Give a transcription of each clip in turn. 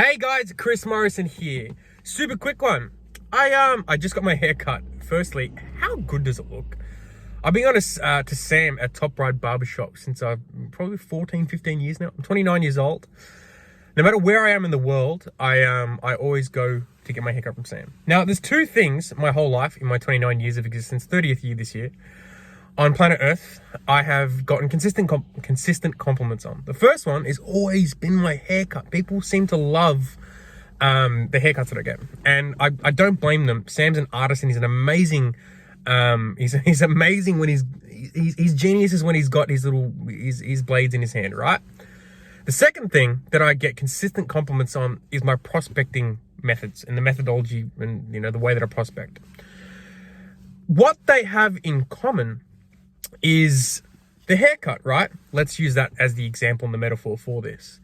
Hey guys, Chris Morrison here. Super quick one. I just got my hair cut. Firstly, how good does it look? I've been on to Sam at Top Ride Barbershop since I've probably 14, 15 years now. I'm 29 years old. No matter where I am in the world, I always go to get my haircut from Sam. Now, there's two things my whole life in my 29 years of existence, 30th year this year, on planet Earth, I have gotten consistent compliments on. The first one is always been my haircut. People seem to love the haircuts that I get, and I don't blame them. Sam's an artist, and he's an amazing. He's amazing when he's genius is when he's got his blades in his hand, right? The second thing that I get consistent compliments on is my prospecting methods and the methodology and the way that I prospect. What they have in common is the haircut, right? Let's use that as the example and the metaphor for this.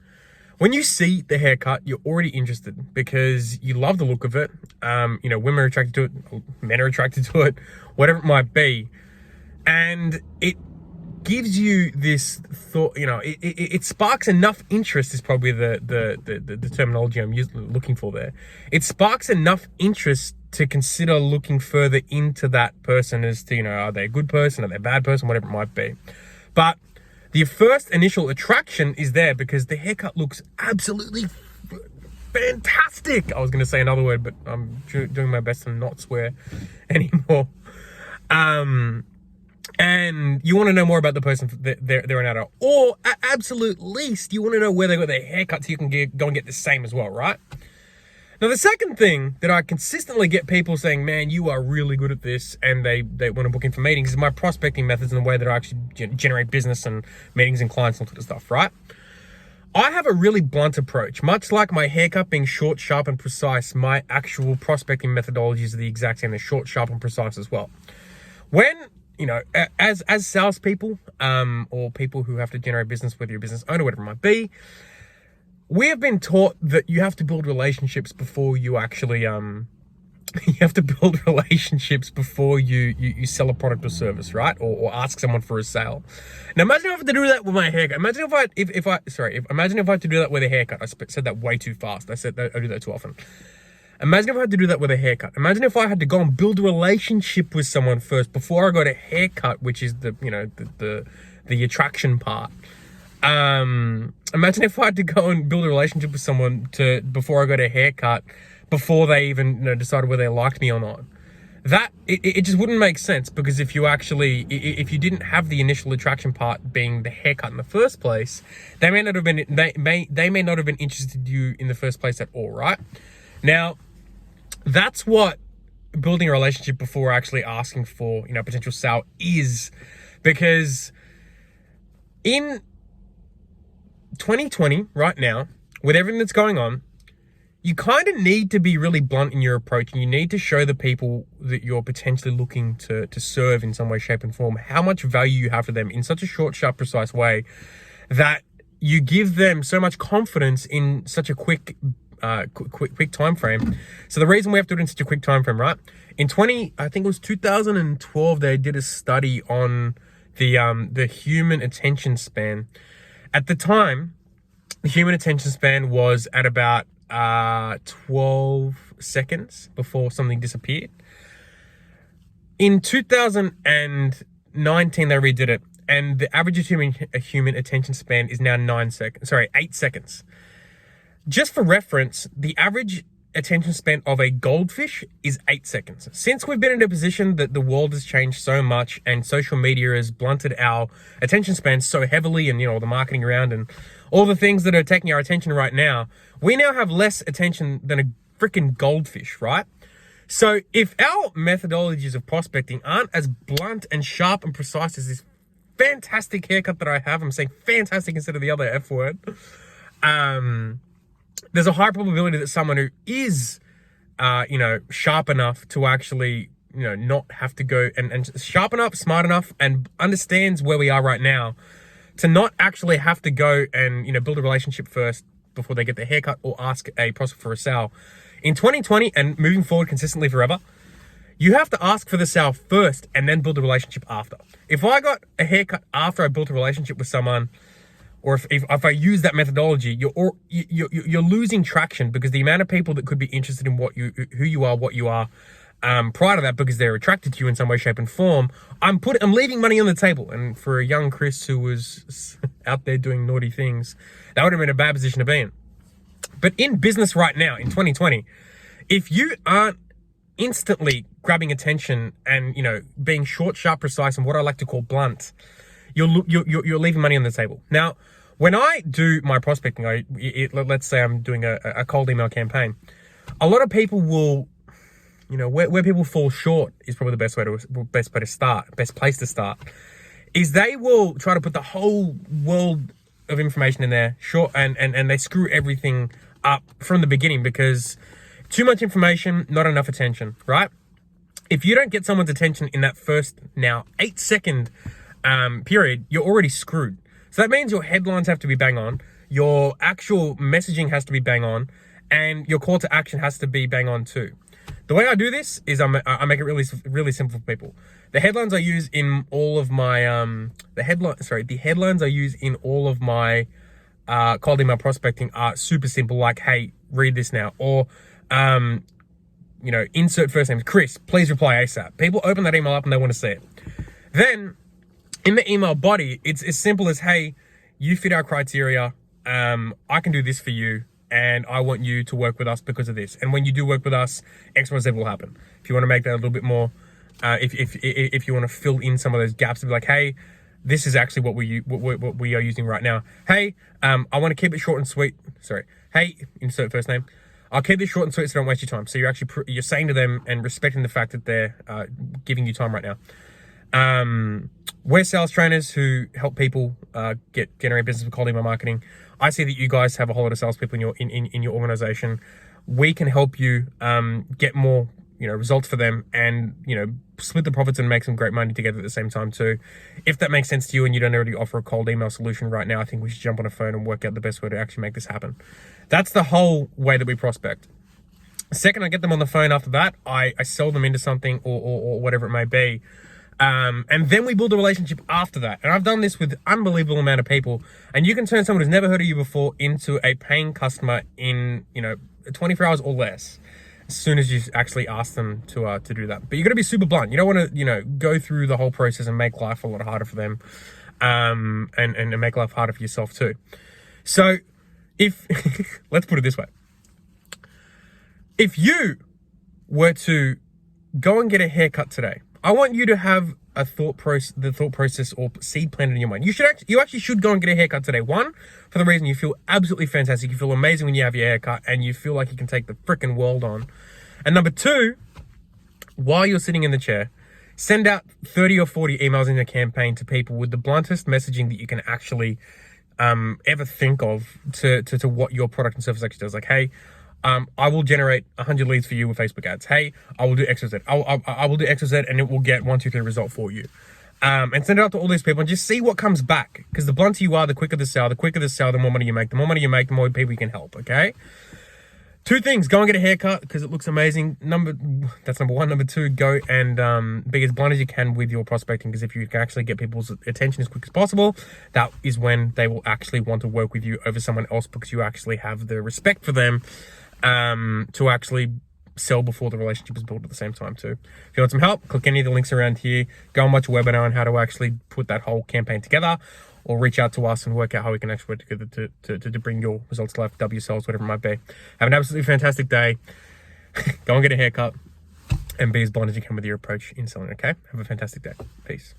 When you see the haircut, you're already interested because you love the look of it. Women are attracted to it, men are attracted to it, whatever it might be. And it gives you this thought, it sparks enough interest is probably the terminology I'm looking for there. It sparks enough interest to consider looking further into that person as to, are they a good person, are they a bad person, whatever it might be. But the first initial attraction is there because the haircut looks absolutely fantastic. I was going to say another word, but I'm doing my best to not swear anymore. And you want to know more about the person they're an adult, or at absolute least you want to know where they got their haircut so you can go and get the same as well, right? Now, the second thing that I consistently get people saying, man, you are really good at this, and they want to book in for meetings, is my prospecting methods and the way that I actually generate business and meetings and clients and all that stuff, right? I have a really blunt approach. Much like my haircut being short, sharp, and precise, my actual prospecting methodologies are the exact same. They're short, sharp, and precise as well. When, as salespeople, or people who have to generate business, whether you're a business owner, whatever it might be, we have been taught that you have to build relationships before you actually, you have to build relationships before you sell a product or service, right? Or ask someone for a sale. Now, imagine if I had to do that with my haircut. Imagine if I had to do that with a haircut. I said that way too fast. I do that too often. Imagine if I had to do that with a haircut. Imagine if I had to go and build a relationship with someone first before I got a haircut, which is the attraction part. Imagine if I had to go and build a relationship with someone before I got a haircut, before they even decided whether they liked me or not. That it just wouldn't make sense, because if you didn't have the initial attraction part being the haircut in the first place, they may not have been interested in you in the first place at all, right? Now, that's what building a relationship before actually asking for potential sale is, because in 2020 right now, with everything that's going on, you kind of need to be really blunt in your approach, and you need to show the people that you're potentially looking to serve in some way, shape, and form how much value you have for them in such a short, sharp, precise way that you give them so much confidence in such a quick time frame. So the reason we have to do it in such a quick time frame, right? In 2012, they did a study on the human attention span. At the time, the human attention span was at about 12 seconds before something disappeared. In 2019, they redid it, and the average human attention span is now 8 seconds. Just for reference, the average attention span of a goldfish is 8 seconds. Since we've been in a position that the world has changed so much and social media has blunted our attention span so heavily, and the marketing around and all the things that are taking our attention right now, we now have less attention than a freaking goldfish, right? So if our methodologies of prospecting aren't as blunt and sharp and precise as this fantastic haircut that I have, I'm saying fantastic instead of the other F word, there's a high probability that someone who is, sharp enough to actually, not have to go and sharp enough, smart enough, and understands where we are right now, to not actually have to go and, build a relationship first before they get their haircut or ask a prospect for a sale. In 2020 and moving forward consistently forever, you have to ask for the sale first and then build a relationship after. If I got a haircut after I built a relationship with someone, or if I use that methodology, you're losing traction, because the amount of people that could be interested in who you are, prior to that, because they're attracted to you in some way, shape, and form, I'm leaving money on the table. And for a young Chris who was out there doing naughty things, that would have been a bad position to be in. But in business right now, in 2020, if you aren't instantly grabbing attention and, being short, sharp, precise, and what I like to call blunt, you're leaving money on the table. Now, when I do my prospecting, let's say I'm doing a cold email campaign, a lot of people will, where people fall short is probably the best place to start, is they will try to put the whole world of information in there, and they screw everything up from the beginning, because too much information, not enough attention, right? If you don't get someone's attention in that first 8-second period, you're already screwed. So that means your headlines have to be bang on, your actual messaging has to be bang on, and your call to action has to be bang on too. The way I do this is I make it really, really simple for people. The headlines I use in all of my the headlines I use in all of my cold email prospecting are super simple, like, hey, read this now, or insert first name, Chris, please reply ASAP. People open that email up and they want to see it. Then in the email body, it's as simple as, hey, you fit our criteria, I can do this for you, and I want you to work with us because of this. And when you do work with us, X, Y, Z will happen. If you want to make that a little bit more, if you want to fill in some of those gaps, to be like, hey, this is actually what we are using right now. Hey, I want to keep it short and sweet. Sorry. Hey, insert first name. I'll keep this short and sweet so don't waste your time. So you're saying to them and respecting the fact that they're giving you time right now. We're sales trainers who help people generate business with cold email marketing. I see that you guys have a whole lot of salespeople in your organization. We can help you get more results for them, and split the profits and make some great money together at the same time too. If that makes sense to you and you don't already offer a cold email solution right now, I think we should jump on a phone and work out the best way to actually make this happen. That's the whole way that we prospect. Second, I get them on the phone. After that, I sell them into something or whatever it may be. And then we build a relationship after that. And I've done this with unbelievable amount of people. And you can turn someone who's never heard of you before into a paying customer in 24 hours or less, as soon as you actually ask them to do that. But you're gonna be super blunt. You don't want to go through the whole process and make life a lot harder for them, and make life harder for yourself too. So if let's put it this way: if you were to go and get a haircut today, I want you to have the thought process or seed planted in your mind. You actually should go and get a haircut today. One, for the reason you feel absolutely fantastic. You feel amazing when you have your haircut and you feel like you can take the freaking world on. And number two, while you're sitting in the chair, send out 30 or 40 emails in your campaign to people with the bluntest messaging that you can actually ever think of to what your product and service actually does. Like, hey, I will generate 100 leads for you with Facebook ads. Hey, I will do X, Y, Z. I will do X, Y, Z, and it will get 1, 2, 3 result for you. And send it out to all these people and just see what comes back. Because the blunter you are, the quicker the sell. The quicker the sell, the more money you make. The more money you make, the more people you can help. Okay. 2 things: go and get a haircut because it looks amazing. That's number 1. Number 2, go and be as blunt as you can with your prospecting. Because if you can actually get people's attention as quick as possible, that is when they will actually want to work with you over someone else, because you actually have the respect for them to actually sell before the relationship is built at the same time too. If you want some help, click any of the links around here. Go and watch a webinar on how to actually put that whole campaign together, or reach out to us and work out how we can actually work together to bring your results to life, double your sales, whatever it might be. Have an absolutely fantastic day. Go and get a haircut and be as blunt as you can with your approach in selling, okay? Have a fantastic day. Peace.